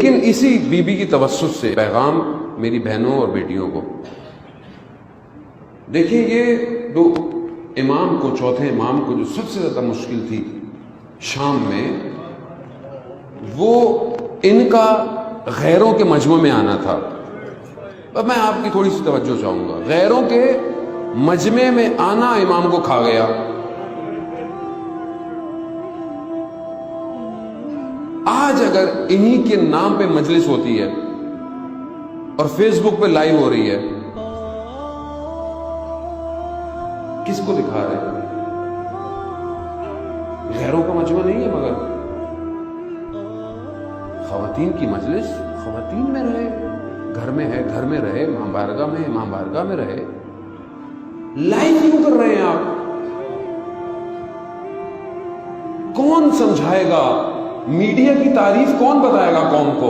لیکن اسی be be کی توسط سے پیغام میری بہنوں اور بیٹیوں کو، دیکھیں یہ دو امام کو، چوتھے امام کو جو سب سے زیادہ مشکل تھی شام میں، وہ ان کا غیروں کے مجمع میں آنا تھا۔ اب میں آپ کی تھوڑی سی توجہ چاہوں گا، غیروں کے مجمع میں آنا امام کو کھا گیا۔ آج اگر انہی کے نام پہ مجلس ہوتی ہے اور فیس بک پہ لائیو ہو رہی ہے، کس کو دکھا رہے ہیں؟ غیروں کا مجمع نہیں ہے، مگر خواتین کی مجلس، خواتین میں رہے، گھر میں ہے گھر میں رہے، ماں بارگاہ میں رہے، لائیو کیوں کر رہے ہیں آپ؟ کون سمجھائے گا؟ میڈیا کی تعریف کون بتائے گا قوم کو؟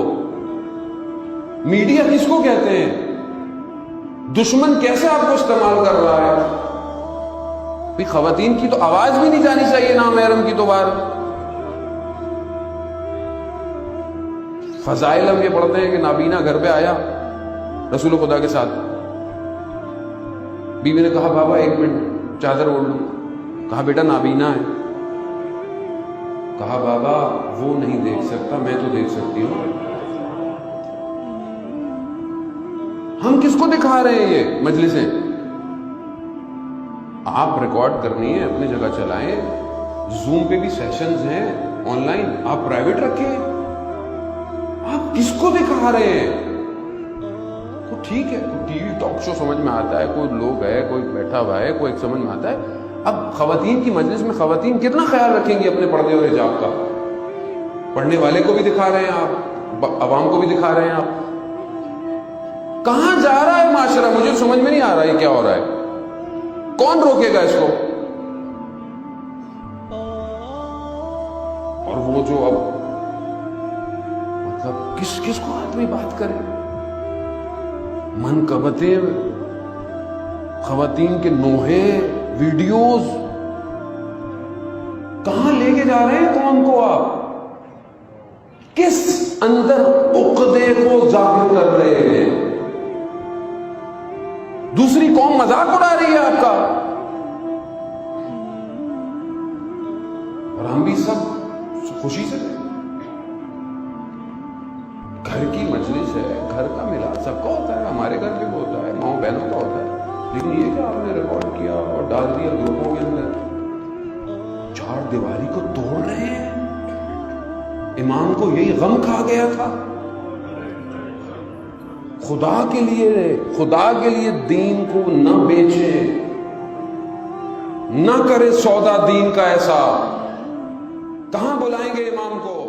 میڈیا کس کو کہتے ہیں؟ دشمن کیسے آپ کو استعمال کر رہا ہے؟ خواتین کی تو آواز بھی نہیں جانی چاہیے نامحرم کی تو بار۔ فضائل ہم یہ پڑھتے ہیں کہ نابینا گھر پہ آیا رسول خدا کے ساتھ، بیوی نے کہا بابا ایک منٹ چادر اوڑھ لوں، کہا بیٹا نابینا ہے، کہا بابا وہ نہیں دیکھ سکتا، میں تو دیکھ سکتی ہوں۔ ہم کس کو دکھا رہے ہیں یہ مجلسیں؟ آپ ریکارڈ کرنی ہے اپنی جگہ چلائیں، زوم پہ بھی سیشنز ہیں آن لائن، آپ پرائیویٹ رکھیں۔ آپ کس کو دکھا رہے ہیں؟ تو ٹھیک ہے، ٹی وی ٹاک شو سمجھ میں آتا ہے، کوئی لوگ ہے، کوئی بیٹھا ہوا ہے، کوئی ایک سمجھ میں آتا ہے۔ اب خواتین کی مجلس میں خواتین کتنا خیال رکھیں گی اپنے پردے اور حجاب کا؟ پڑھنے والے کو بھی دکھا رہے ہیں آپ، عوام کو بھی دکھا رہے ہیں آپ۔ کہاں جا رہا ہے معاشرہ؟ مجھے سمجھ میں نہیں آ رہا ہے کیا ہو رہا ہے، کون روکے گا اس کو؟ اور وہ جو اب مطلب کس کو آدمی بات کرے؟ منقبتیں، خواتین کے نوحے، ویڈیوز، کہاں لے کے جا رہے ہیں قوم کو آپ؟ کس اندر عقدے کو ظاہر کر رہے ہیں؟ دوسری قوم مذاق اڑا رہی ہے آپ کا، اور ہم بھی سب خوشی سے گھر کی مجلس ہے، گھر کا ملا سب کا ہوتا ہے، ہمارے گھر پہ بھی ہوتا ہے، ماؤں بہنوں کا ہوتا ہے، لیکن یہ کہ آپ نے ریکارڈ کیا اور ڈال دیا گروپوں کے اندر، چار دیواری کو توڑ رہے ہیں۔ امام کو یہی غم کھا گیا تھا، خدا کے لیے دین کو نہ بیچے، نہ کرے سودا دین کا ایسا۔ کہاں بلائیں گے امام کو؟